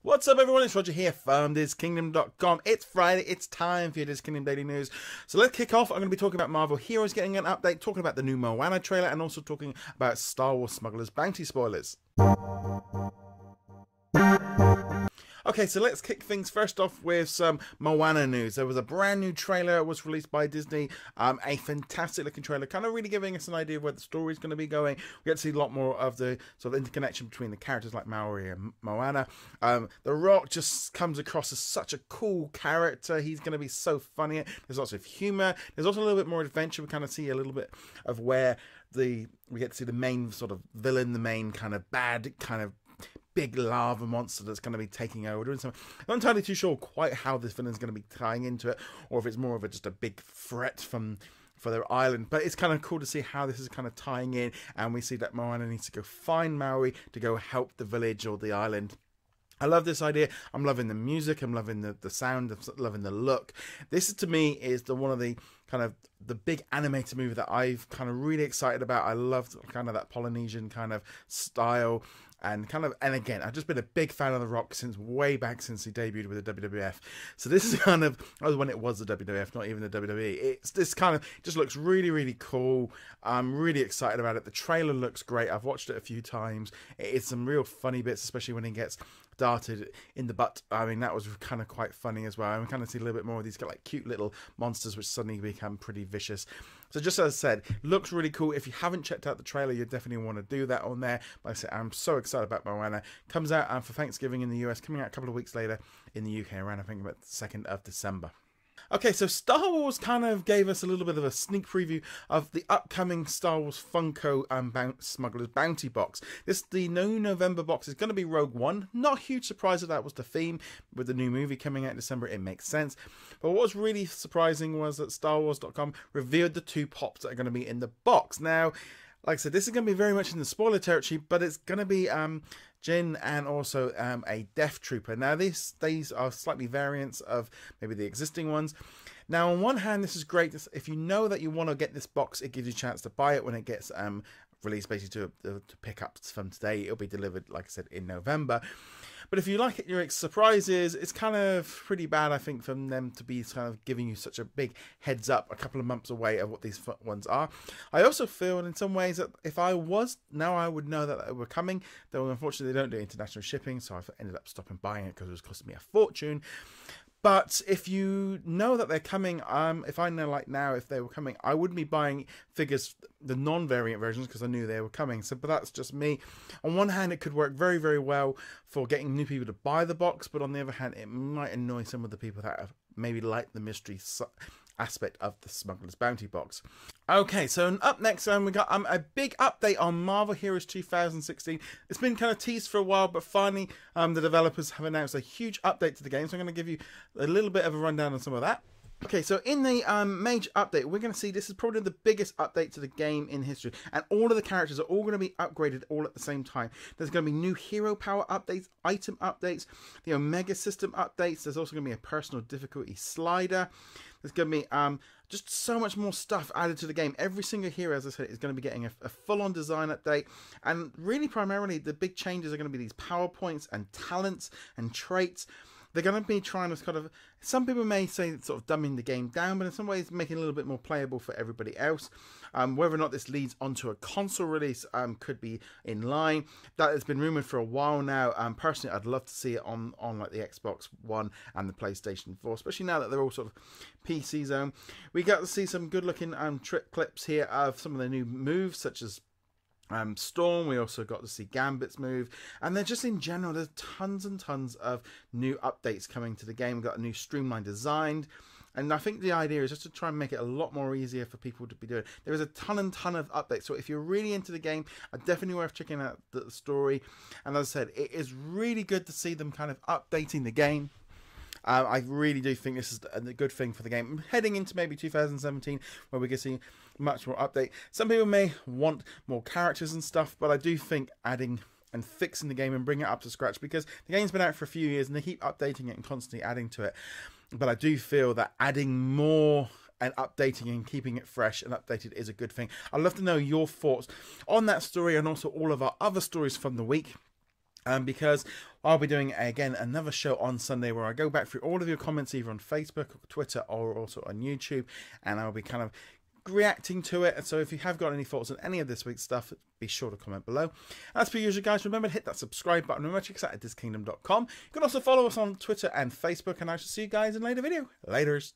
What's up everyone, it's Roger here from DisKingdom.com. It's Friday, it's time for your DisKingdom Daily News. So let's kick off. I'm going to be talking about Marvel Heroes getting an update, talking about the new Moana trailer, and also talking about Star Wars Smugglers Bounty spoilers. Okay, so let's kick things first off with some Moana news. There was a brand new trailer that was released by Disney, a fantastic looking trailer, kind of really giving us an idea of where the story is going to be going. We get to see a lot more of the sort of interconnection between the characters like Maui and Moana. The Rock just comes across as such a cool character. He's going to be so funny. There's lots of humor. There's also a little bit more adventure. We kind of see a little bit of where we get to see the main sort of villain, the main kind of bad kind of big lava monster that's going to be taking over. I'm not entirely too sure quite how this villain is going to be tying into it, or if it's more of just a big threat for their island. But it's kind of cool to see how this is kind of tying in, and we see that Moana needs to go find Maui to go help the village or the island. I love this idea. I'm loving the music. I'm loving the sound. I'm loving the look. This, to me, is one of the kind of the big animated movie that I've kind of really excited about. I love kind of that Polynesian kind of style. And again, I've just been a big fan of The Rock since way back, since he debuted with the WWF. So this is kind of when it was the WWF, not even the WWE. It's this kind of just looks really, really cool. I'm really excited about it. The trailer looks great. I've watched it a few times. It's some real funny bits, especially when he gets darted in the butt. I mean, that was kind of quite funny as well. And we kind of see a little bit more of these like cute little monsters which suddenly become pretty vicious. So just as I said, looks really cool. If you haven't checked out the trailer, you definitely want to do that on there. Like I said, I'm so excited about Moana. Comes out for Thanksgiving in the US, coming out a couple of weeks later in the UK, around I think about the 2nd of December. Okay, so Star Wars kind of gave us a little bit of a sneak preview of the upcoming Star Wars Funko Smugglers Bounty box. The new November box is going to be Rogue One. Not a huge surprise that was the theme. With the new movie coming out in December, it makes sense. But what was really surprising was that StarWars.com revealed the 2 pops that are going to be in the box. Now, like I said, this is going to be very much in the spoiler territory, but it's going to be Jin and also a Death Trooper. Now, these are slightly variants of maybe the existing ones. Now, on one hand, this is great. If you know that you want to get this box, it gives you a chance to buy it when it gets released, basically to pick up from today. It'll be delivered, like I said, in November. But if you like it, your surprises, it's kind of pretty bad, I think, from them to be kind of giving you such a big heads up a couple of months away of what these ones are. I also feel in some ways that if I was, now I would know that they were coming, though unfortunately they don't do international shipping, so I ended up stopping buying it because it was costing me a fortune. But if you know that they're coming, if I know like now if they were coming, I wouldn't be buying figures, the non-variant versions, because I knew they were coming. So, but that's just me. On one hand, it could work very, very well for getting new people to buy the box, but on the other hand, it might annoy some of the people that have maybe like the mystery aspect of the Smugglers Bounty box. Okay, so up next we got a big update on Marvel Heroes 2016. It's been kind of teased for a while, but finally the developers have announced a huge update to the game, so I'm going to give you a little bit of a rundown on some of that. Okay, so in the major update, we're going to see this is probably the biggest update to the game in history, and all of the characters are all going to be upgraded all at the same time. There's going to be new hero power updates, item updates, the Omega system updates. There's also going to be a personal difficulty slider. There's going to be just so much more stuff added to the game. Every single hero, as I said, is going to be getting a full-on design update. And really, primarily, the big changes are going to be these power points and talents and traits. They're going to be trying to kind of, some people may say sort of dumbing the game down, but in some ways making it a little bit more playable for everybody else. Whether or not this leads onto a console release could be in line. That has been rumoured for a while now. Personally, I'd love to see it on like the Xbox One and the PlayStation 4, especially now that they're all sort of PC zone. We got to see some good looking trick clips here of some of the new moves, such as Storm. We also got to see Gambit's move, and then just in general there's tons and tons of new updates coming to the game. We've got a new streamlined design, and I think the idea is just to try and make it a lot more easier for people to be doing. There is a ton of updates, so if you're really into the game, definitely worth checking out the story. And as I said, it is really good to see them kind of updating the game. I really do think this is a good thing for the game. Heading into maybe 2017, where we can see much more update. Some people may want more characters and stuff, but I do think adding and fixing the game and bringing it up to scratch, because the game's been out for a few years and they keep updating it and constantly adding to it. But I do feel that adding more and updating and keeping it fresh and updated is a good thing. I'd love to know your thoughts on that story and also all of our other stories from the week. because I'll be doing, again, another show on Sunday where I go back through all of your comments either on Facebook or Twitter or also on YouTube, and I'll be kind of reacting to it. So if you have got any thoughts on any of this week's stuff, be sure to comment below. As per usual, guys, remember to hit that subscribe button. Remember to check us out at DisKingdom.com. You can also follow us on Twitter and Facebook, and I shall see you guys in a later video. Laters.